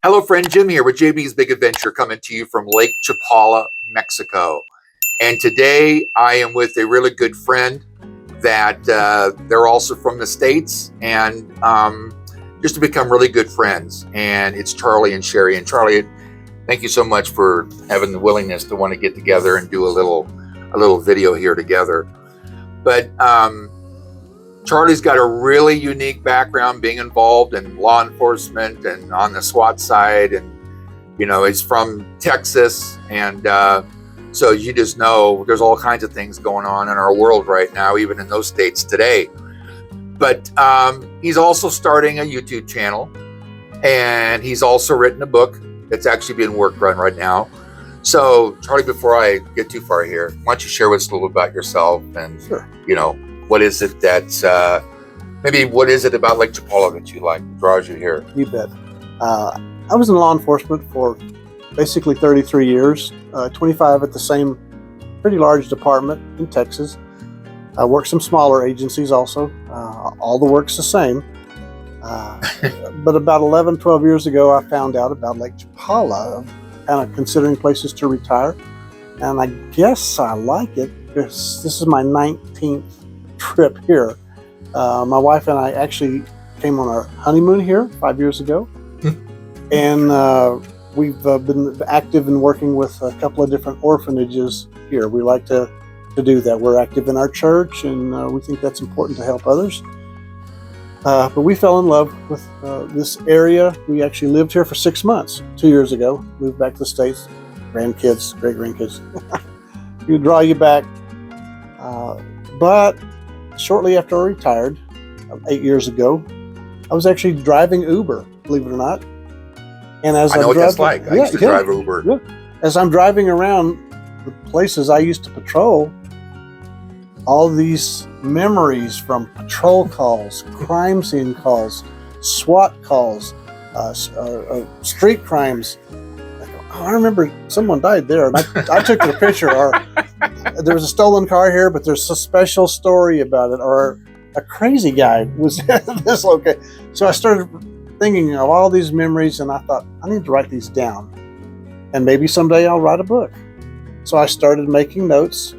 Hello, friend. Jim here with JB's Big Adventure, coming to you from Lake Chapala, Mexico. And today I am with a really good friend that they're also from the States, and just to become really good friends. And it's Charlie and Sherry. And Charlie, thank you so much for having the willingness to want to get together and do a little video here together. But Charlie's got a really unique background, being involved in law enforcement and on the SWAT side, and he's from Texas, and so you just know there's all kinds of things going on in our world right now, even in those states today. But he's also starting a YouTube channel, and he's also written a book that's actually being worked on right now. So Charlie, before I get too far here, why don't you share with us a little about yourself and Sure. What is it that's what is it about Lake Chapala that you like, that draws you here? You bet. I was in law enforcement for basically 33 years, 25 at the same pretty large department in Texas. I worked some smaller agencies also. All the work's the same. But about 11, 12 years ago, I found out about Lake Chapala, kind of considering places to retire. And I guess I like it because this is my 19th trip here. My wife and I actually came on our honeymoon here 5 years ago. And we've been active in working with a couple of different orphanages here. We like to do that. We're active in our church, and we think that's important to help others. But we fell in love with this area. We actually lived here for 6 months 2 years ago. Moved back to the States. Grandkids, great grandkids. You draw you back. But shortly after I retired, 8 years ago, I was actually driving Uber, believe it or not. And as I know what that's like. I used to drive Uber. Yeah. As I'm driving around the places I used to patrol, all these memories from patrol calls, crime scene calls, SWAT calls, street crimes. I remember someone died there, and I took the picture. Or there was a stolen car here, but there's a special story about it. Or a crazy guy was at this location. So I started thinking of all these memories, and I thought, I need to write these down, and maybe someday I'll write a book. So I started making notes,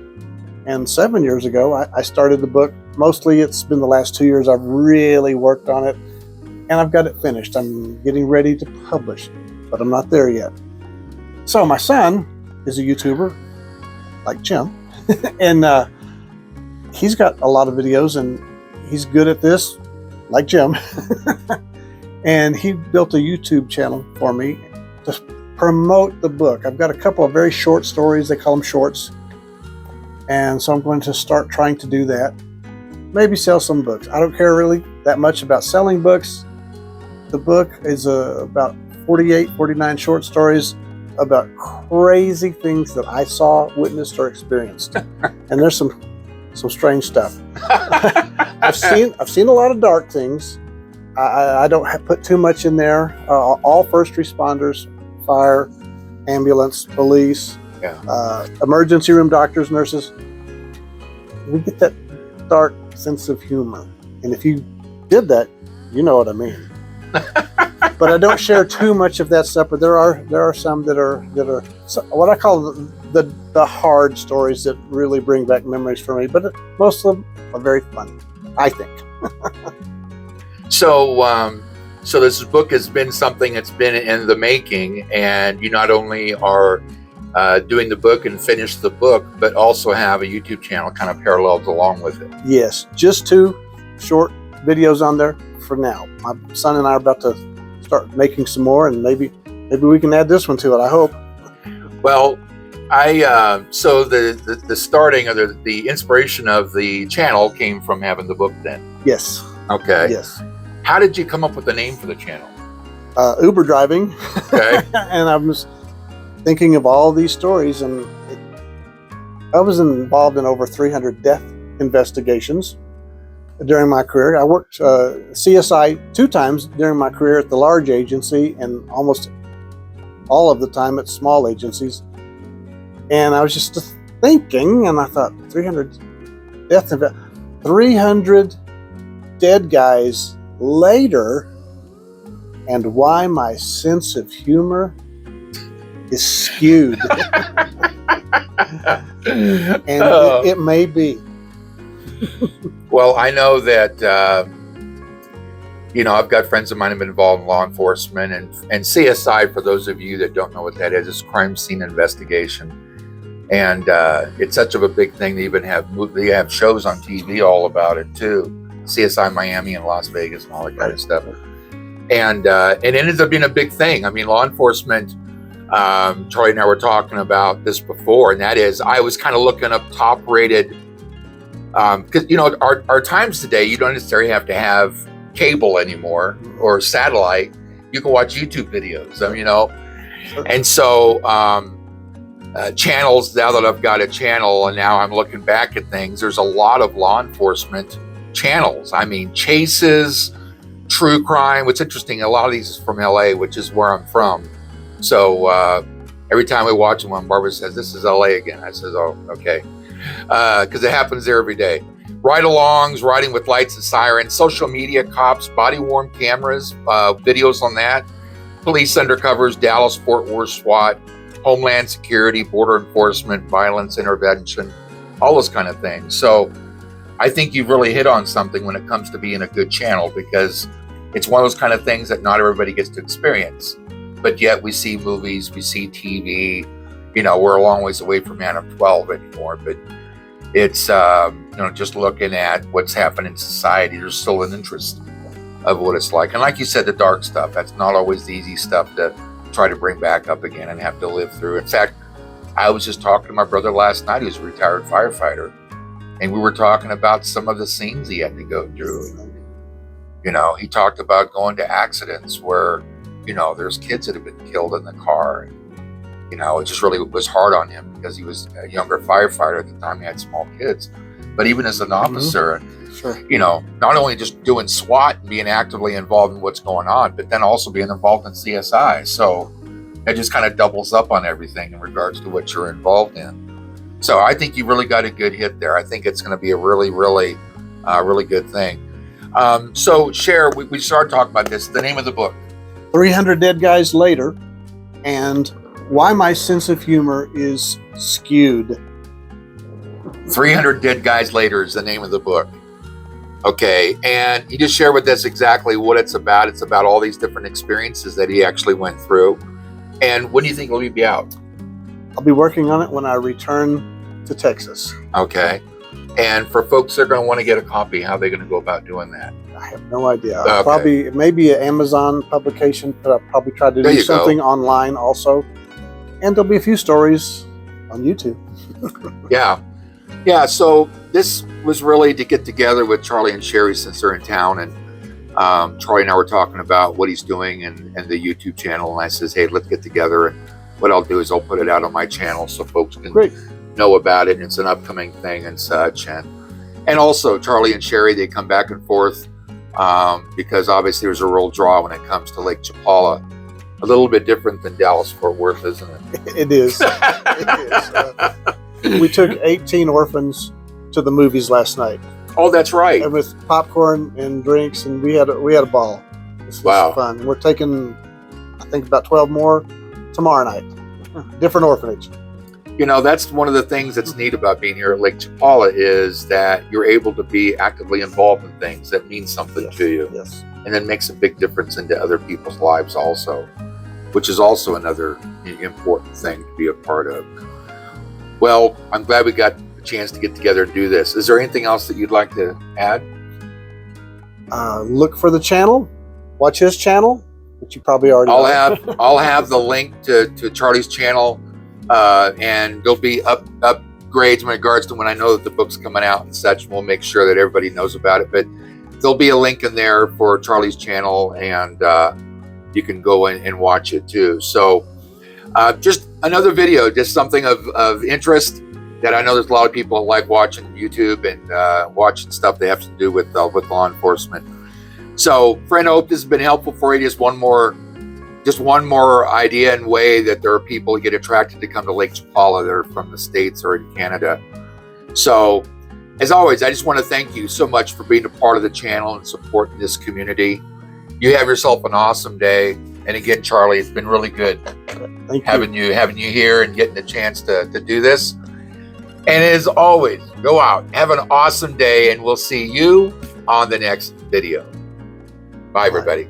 and 7 years ago, I started the book. Mostly it's been the last 2 years I've really worked on it, and I've got it finished. I'm getting ready to publish, but I'm not there yet. So my son is a YouTuber, like Jim, and he's got a lot of videos, and he's good at this, like Jim. And he built a YouTube channel for me to promote the book. I've got a couple of very short stories. They call them shorts. And so I'm going to start trying to do that. Maybe sell some books. I don't care really that much about selling books. The book is about 48, 49 short stories about crazy things that I saw, witnessed, or experienced. And there's some strange stuff. I've seen a lot of dark things. I don't put too much in there. All first responders, fire, ambulance, police, emergency room doctors, nurses. We get that dark sense of humor. And if you did that, you know what I mean. But I don't share too much of that stuff. But there are some that are what I call the hard stories that really bring back memories for me. But most of them are very funny, I think. So this book has been something that's been in the making, and you not only are doing the book and finish the book, but also have a YouTube channel kind of paralleled along with it. Yes, just 2 short videos on there for now. My son and I are about to start making some more, and maybe we can add this one to it, I hope. Well, so the starting of the inspiration of the channel came from having the book then? Yes. Okay. Yes. How did you come up with the name for the channel? Uber driving. Okay. And I was thinking of all these stories, and I was involved in over 300 death investigations during my career. I worked CSI 2 times during my career at the large agency, and almost all of the time at small agencies. And I was just thinking, and I thought, 300 dead guys later and why my sense of humor is skewed. And it may be. Well, I know that, I've got friends of mine who have been involved in law enforcement, and CSI, for those of you that don't know what that is crime scene investigation. And it's such of a big thing. They even have shows on TV all about it too. CSI Miami and Las Vegas and all that kind of stuff. And it ended up being a big thing. I mean, law enforcement, Troy and I were talking about this before, and that is, I was kind of looking up top rated, because, our times today, you don't necessarily have to have cable anymore or satellite. You can watch YouTube videos, and so channels, now that I've got a channel and now I'm looking back at things, there's a lot of law enforcement channels. I mean, chases, true crime. What's interesting, a lot of these is from LA, which is where I'm from. So every time we watch one, Barbara says, "This is LA again." I says, "Oh, okay." Because it happens there every day. Ride-alongs, riding with lights and sirens, social media, cops, body-worn cameras, videos on that, police undercovers, Dallas, Fort Worth, SWAT, Homeland Security, border enforcement, violence intervention, all those kind of things. So I think you've really hit on something when it comes to being a good channel, because it's one of those kind of things that not everybody gets to experience. But yet we see movies, we see TV, we're a long ways away from Man of 12 anymore, but it's, just looking at what's happening in society, there's still an interest of what it's like. And like you said, the dark stuff, that's not always the easy stuff to try to bring back up again and have to live through. In fact, I was just talking to my brother last night, who's a retired firefighter, and we were talking about some of the scenes he had to go through. He talked about going to accidents where, there's kids that have been killed in the car. It just really was hard on him because he was a younger firefighter at the time. He had small kids. But even as an officer, Sure. Not only just doing SWAT and being actively involved in what's going on, but then also being involved in CSI. So it just kind of doubles up on everything in regards to what you're involved in. So I think you really got a good hit there. I think it's going to be a really, really, really good thing. So Cher, we started talking about this. The name of the book. 300 Dead Guys Later, and why my sense of humor is skewed. 300 Dead Guys Later is the name of the book. Okay, and you just share with us exactly what it's about. It's about all these different experiences that he actually went through. And when do you think it'll be out? I'll be working on it when I return to Texas. Okay. And for folks that are going to want to get a copy, how are they going to go about doing that? I have no idea. Okay. Maybe an Amazon publication, but I'll probably try to do something online also. And there'll be a few stories on YouTube. Yeah, so this was really to get together with Charlie and Sherry since they're in town, and Charlie and I were talking about what he's doing and the YouTube channel, and I says, hey, let's get together, and what I'll do is I'll put it out on my channel so folks can know about it, and it's an upcoming thing and such. And also Charlie and Sherry, they come back and forth because obviously there's a real draw when it comes to Lake Chapala. A little bit different than Dallas Fort Worth, isn't it? It is. It is. We took 18 orphans to the movies last night. Oh, that's right. And with popcorn and drinks, and we had a ball. This was fun. And we're taking, I think, about 12 more tomorrow night. Different orphanage. That's one of the things that's neat about being here at Lake Chapala is that you're able to be actively involved in things that mean something to you. Yes. And then makes a big difference into other people's lives also, which is also another important thing to be a part of. Well, I'm glad we got a chance to get together and do this. Is there anything else that you'd like to add? Look for the channel. Watch his channel, which you probably already know. I'll have the link to Charlie's channel, and there'll be upgrades in regards to when I know that the book's coming out and such. We'll make sure that everybody knows about it. But there'll be a link in there for Charlie's channel, and you can go in and watch it too. So just another video, just something of interest that I know there's a lot of people that like watching YouTube and watching stuff they have to do with law enforcement. So, friend, I hope this has been helpful for you. Just one more idea and way that there are people who get attracted to come to Lake Chapala. They're from the States or in Canada. So, as always, I just want to thank you so much for being a part of the channel and supporting this community. You have yourself an awesome day. And again, Charlie, it's been really good Thank you. having you here and getting the chance to do this. And as always, go out, have an awesome day, and we'll see you on the next video. Bye, everybody.